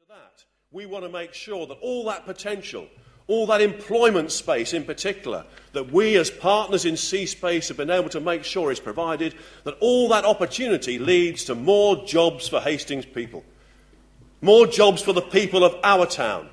that, we want to make sure that all that potential, all that employment space in particular, that we as partners in C-Space have been able to make sure is provided, that all that opportunity leads to more jobs for Hastings people, more jobs for the people of our town.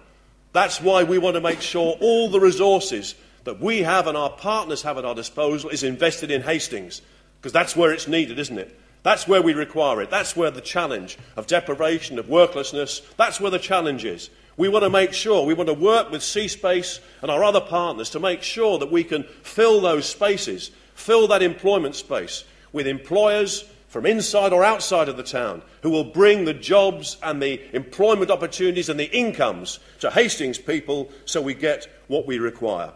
That's why we want to make sure all the resources that we have and our partners have at our disposal is invested in Hastings, because that's where it's needed, isn't it? That's where we require it. That's where the challenge of deprivation, of worklessness, that's where the challenge is. We want to make sure, we want to work with C-Space and our other partners to make sure that we can fill those spaces, fill that employment space with employers from inside or outside of the town who will bring the jobs and the employment opportunities and the incomes to Hastings people so we get what we require.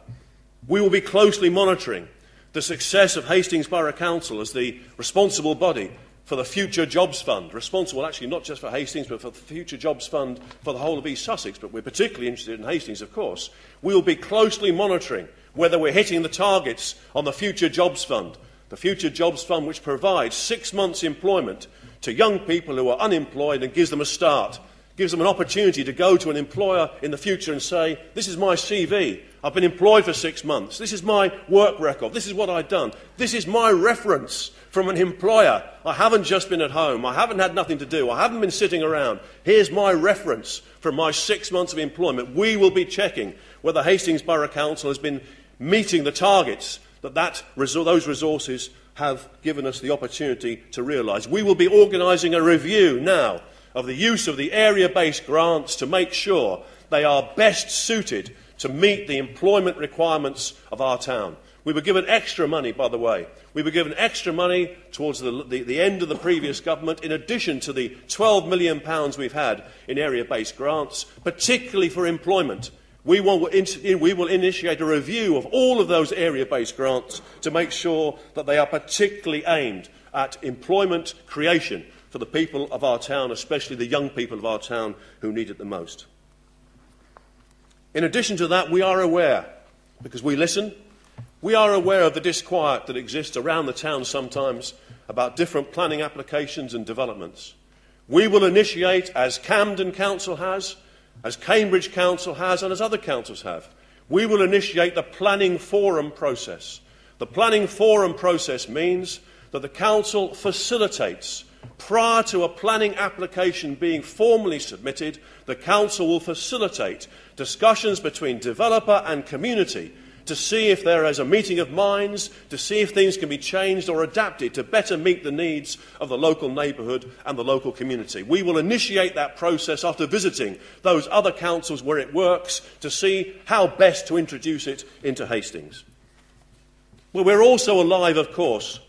We will be closely monitoring the success of Hastings Borough Council as the responsible body for the Future Jobs Fund, responsible actually not just for Hastings but for the Future Jobs Fund for the whole of East Sussex, but we're particularly interested in Hastings, of course. We will be closely monitoring whether we're hitting the targets on the Future Jobs Fund, the Future Jobs Fund which provides 6 months' employment to young people who are unemployed and gives them a start, gives them an opportunity to go to an employer in the future and say, this is my CV, I've been employed for 6 months, this is my work record, this is what I've done, this is my reference from an employer. I haven't just been at home, I haven't had nothing to do, I haven't been sitting around. Here's my reference from my 6 months of employment. We will be checking whether Hastings Borough Council has been meeting the targets that those resources have given us the opportunity to realise. We will be organising a review now of the use of the area-based grants to make sure they are best suited to meet the employment requirements of our town. We were given extra money, by the way. We were given extra money towards the end of the previous government, in addition to the £12 million we've had in area-based grants, particularly for employment. We will initiate a review of all of those area-based grants to make sure that they are particularly aimed at employment creation for the people of our town, especially the young people of our town who need it the most. In addition to that, we are aware, because we listen, we are aware of the disquiet that exists around the town sometimes about different planning applications and developments. We will initiate, as Camden Council has, as Cambridge Council has, and as other councils have, we will initiate the planning forum process. The planning forum process means that the council facilitates, prior to a planning application being formally submitted, the council will facilitate discussions between developer and community to see if there is a meeting of minds, to see if things can be changed or adapted to better meet the needs of the local neighbourhood and the local community. We will initiate that process after visiting those other councils where it works to see how best to introduce it into Hastings. Well, we're also alive, of course,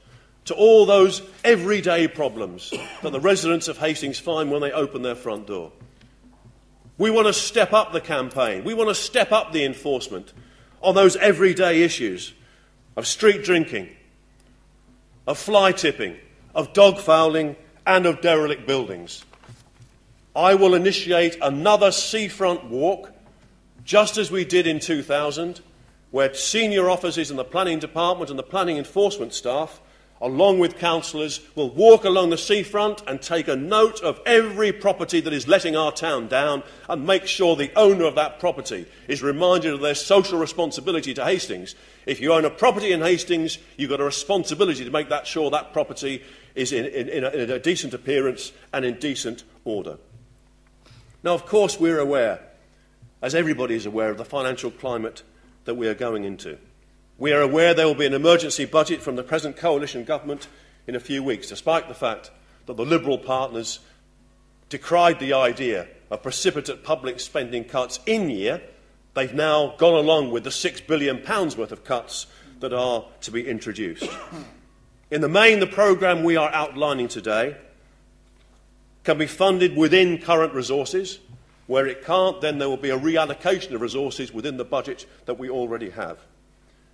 to all those everyday problems that the residents of Hastings find when they open their front door. We want to step up the campaign. We want to step up the enforcement on those everyday issues of street drinking, of fly tipping, of dog fouling and of derelict buildings. I will initiate another seafront walk, just as we did in 2000, where senior officers in the planning department and the planning enforcement staff, along with councillors, will walk along the seafront and take a note of every property that is letting our town down and make sure the owner of that property is reminded of their social responsibility to Hastings. If you own a property in Hastings, you've got a responsibility to make sure that property is in a decent appearance and in decent order. Now, of course, we're aware, as everybody is aware, of the financial climate that we are going into. We are aware there will be an emergency budget from the present coalition government in a few weeks, despite the fact that the Liberal partners decried the idea of precipitate public spending cuts in year. They've now gone along with the £6 billion worth of cuts that are to be introduced. In the main, the programme we are outlining today can be funded within current resources. Where it can't, then there will be a reallocation of resources within the budget that we already have.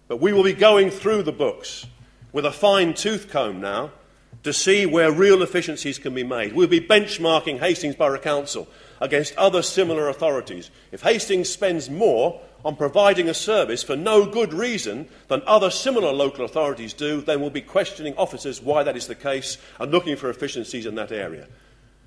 But we will be going through the books with a fine-tooth comb now to see where real efficiencies can be made. We'll be benchmarking Hastings Borough Council against other similar authorities. If Hastings spends more on providing a service for no good reason than other similar local authorities do, then we'll be questioning officers why that is the case and looking for efficiencies in that area.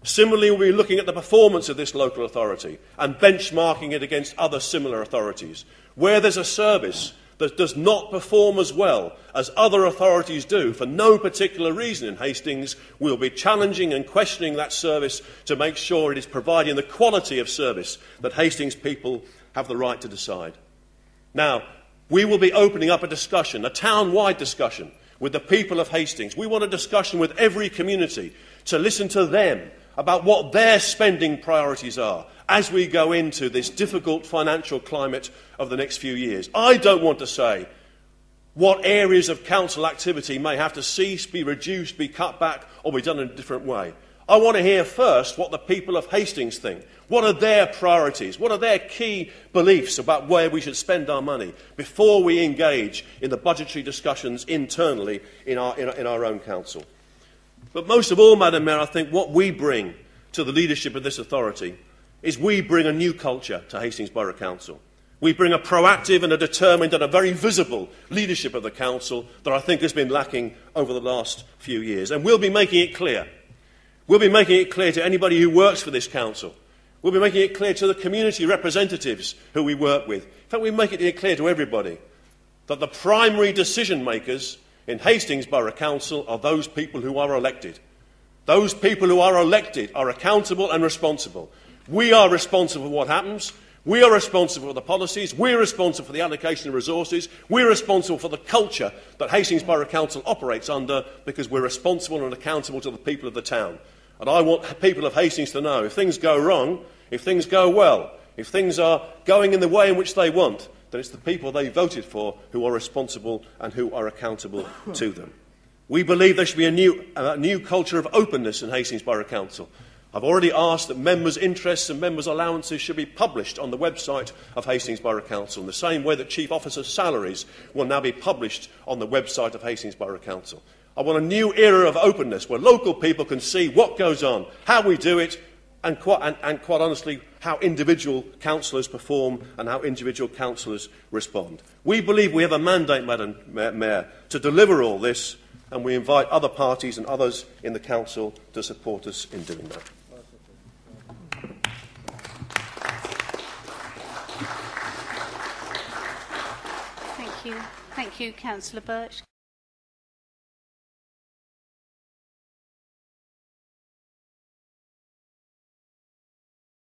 Similarly, we'll be looking at the performance of this local authority and benchmarking it against other similar authorities. Where there's a service that does not perform as well as other authorities do for no particular reason in Hastings, we'll be challenging and questioning that service to make sure it is providing the quality of service that Hastings people have the right to decide. Now, we will be opening up a discussion, a town-wide discussion, with the people of Hastings. We want a discussion with every community to listen to them about what their spending priorities are as we go into this difficult financial climate of the next few years. I don't want to say what areas of council activity may have to cease, be reduced, be cut back, or be done in a different way. I want to hear first what the people of Hastings think. What are their priorities? What are their key beliefs about where we should spend our money before we engage in the budgetary discussions internally in our own council? But most of all, Madam Mayor, I think what we bring to the leadership of this authority is we bring a new culture to Hastings Borough Council. We bring a proactive and a determined and a very visible leadership of the council that I think has been lacking over the last few years. And we'll be making it clear. We'll be making it clear to anybody who works for this council. We'll be making it clear to the community representatives who we work with. In fact, we make it clear to everybody that the primary decision makers in Hastings Borough Council are those people who are elected. Those people who are elected are accountable and responsible. We are responsible for what happens. We are responsible for the policies. We're responsible for the allocation of resources. We're responsible for the culture that Hastings Borough Council operates under because we're responsible and accountable to the people of the town. And I want people of Hastings to know if things go wrong, if things go well, if things are going in the way in which they want, that it's the people they voted for who are responsible and who are accountable to them. We believe there should be a new culture of openness in Hastings Borough Council. I've already asked that members' interests and members' allowances should be published on the website of Hastings Borough Council in the same way that chief officers' salaries will now be published on the website of Hastings Borough Council. I want a new era of openness where local people can see what goes on, how we do it, and quite honestly, how individual councillors perform and how individual councillors respond. We believe we have a mandate, Madam Mayor, to deliver all this, and we invite other parties and others in the council to support us in doing that. Thank you, Councillor Birch.